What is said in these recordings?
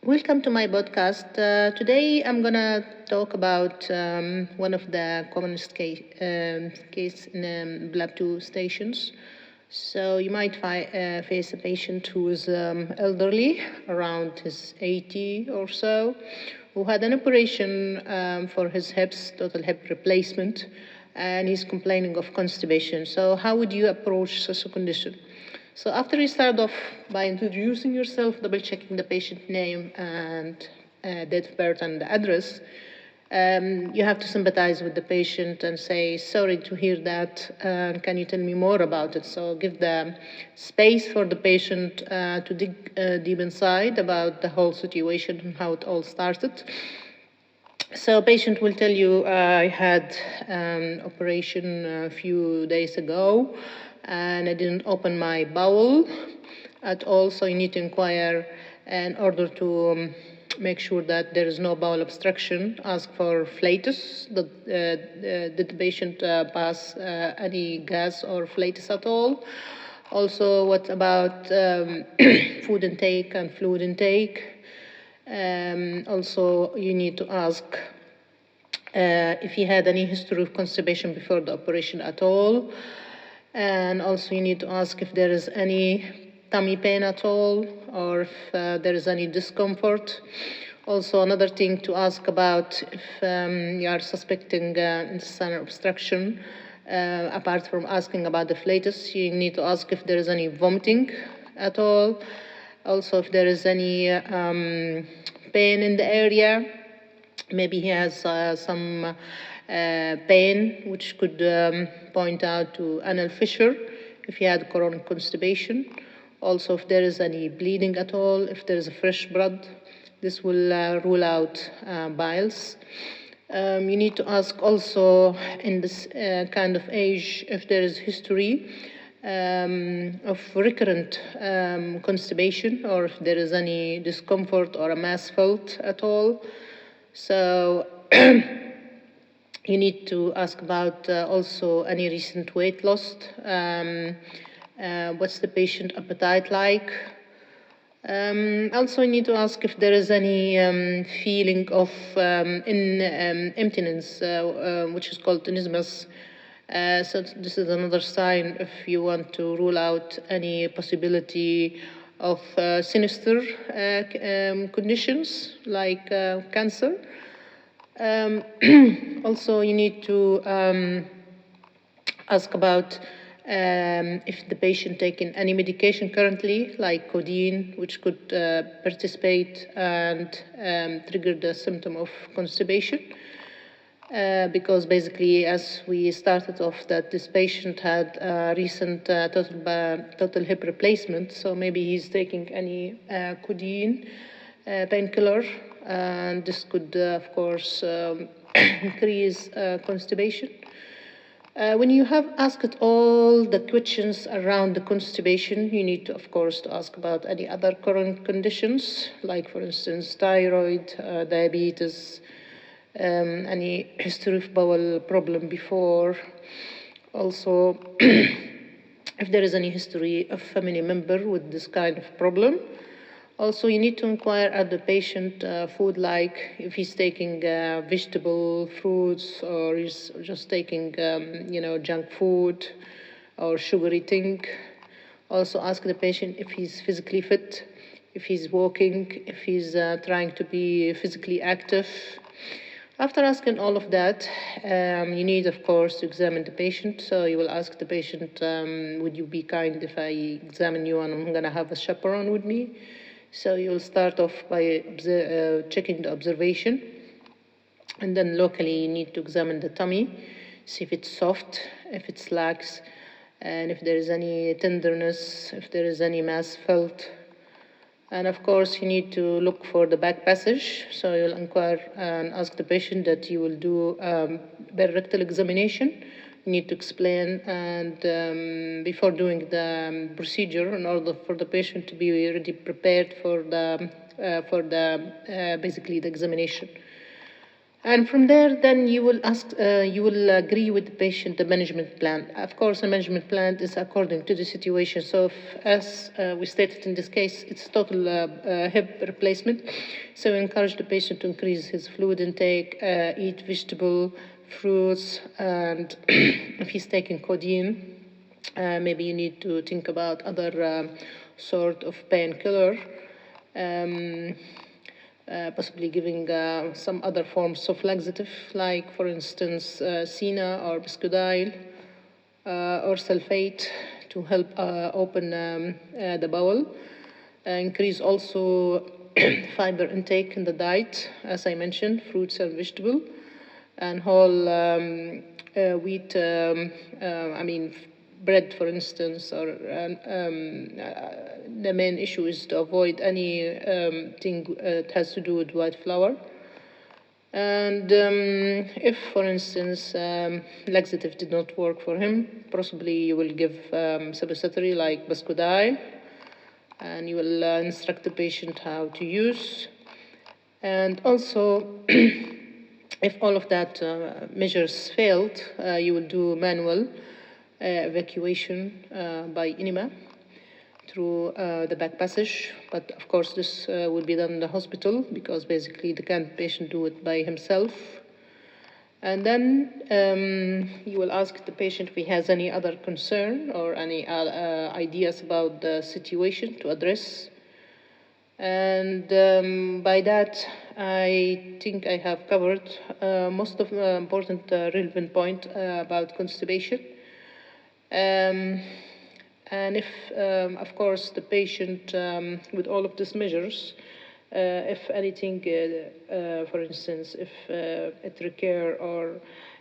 Welcome to my podcast. Today I'm gonna talk about one of the commonest case in Lab 2 stations. So you might face a patient who is elderly, around his 80 or so, who had an operation for his hips, total hip replacement, and he's complaining of constipation. So how would you approach such a condition? So after you start off by introducing yourself, double checking the patient name and date of birth and the address, you have to sympathize with the patient and say, sorry to hear that, can you tell me more about it? So give the space for the patient to dig deep inside about the whole situation and how it all started. So patient will tell you, I had an operation a few days ago and I didn't open my bowel at all, so you need to inquire in order to make sure that there is no bowel obstruction. Ask for flatus. Did the patient pass any gas or flatus at all? Also, what about food intake and fluid intake? Also, you need to ask if he had any history of constipation before the operation at all. And also you need to ask if there is any tummy pain at all, or if there is any discomfort. Also, another thing to ask about if you are suspecting intestinal obstruction, apart from asking about the flatus, you need to ask if there is any vomiting at all. Also, if there is any pain in the area. Maybe he has some pain, which could point out to anal fissure if he had chronic constipation. Also, if there is any bleeding at all, if there is a fresh blood, this will rule out biles. You need to ask also in this kind of age if there is history of recurrent constipation, or if there is any discomfort or a mass felt at all. So you need to ask about also any recent weight loss. What's the patient appetite like? Also, you need to ask if there is any feeling of emptiness, which is called tenesmus. So this is another sign if you want to rule out any possibility of sinister conditions like cancer. Also, you need to ask about if the patient taking any medication currently, like codeine, which could participate and trigger the symptom of constipation. Because basically, as we started off, that this patient had a recent total hip replacement, so maybe he's taking any codeine painkiller, and this could, of course, increase constipation. When you have asked all the questions around the constipation, you need to, of course, to ask about any other current conditions, like, for instance, thyroid, diabetes, any history of bowel problem before. Also, if there is any history of family member with this kind of problem. Also, you need to inquire at the patient food, like if he's taking vegetable, fruits, or he's just taking, junk food or sugary thing. Also, ask the patient if he's physically fit, if he's walking, if he's trying to be physically active. After asking all of that, you need, of course, to examine the patient. So you will ask the patient, would you be kind if I examine you and I'm going to have a chaperone with me? So you will start off by checking the observation. And then locally, you need to examine the tummy, see if it's soft, if it's lax, and if there is any tenderness, if there is any mass felt. And of course, you need to look for the back passage. So you'll inquire and ask the patient that you will do rectal examination. You need to explain, and before doing the procedure, in order for the patient to be already prepared for the basically the examination. And from there, then you will agree with the patient the management plan. Of course, the management plan is according to the situation. So, if, as we stated in this case, it's total hip replacement. So, we encourage the patient to increase his fluid intake, eat vegetable, fruits, and if he's taking codeine, maybe you need to think about other sort of painkiller. Um, Possibly giving some other forms of laxative, like, for instance, Sina or Biscodile or sulfate to help open the bowel. Increase also fiber intake in the diet, as I mentioned, fruits and vegetable, and whole wheat, bread, for instance, or the main issue is to avoid any thing that has to do with white flour. And if, for instance, laxative did not work for him, possibly you will give suppository like Buscodile, and you will instruct the patient how to use. And also, if all of that measures failed, you will do manual evacuation by enema through the back passage. But of course, this will be done in the hospital because basically the can't patient do it by himself. And then you will ask the patient if he has any other concern or any ideas about the situation to address. And by that, I think I have covered most of the important relevant point about constipation. And if, of course, the patient, with all of these measures, if anything, for instance, if it recur or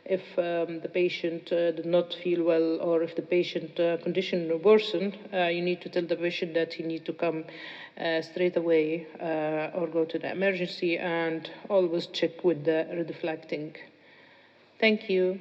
if the patient did not feel well or if the patient condition worsened, you need to tell the patient that he need to come straight away or go to the emergency and always check with the reflecting. Thank you.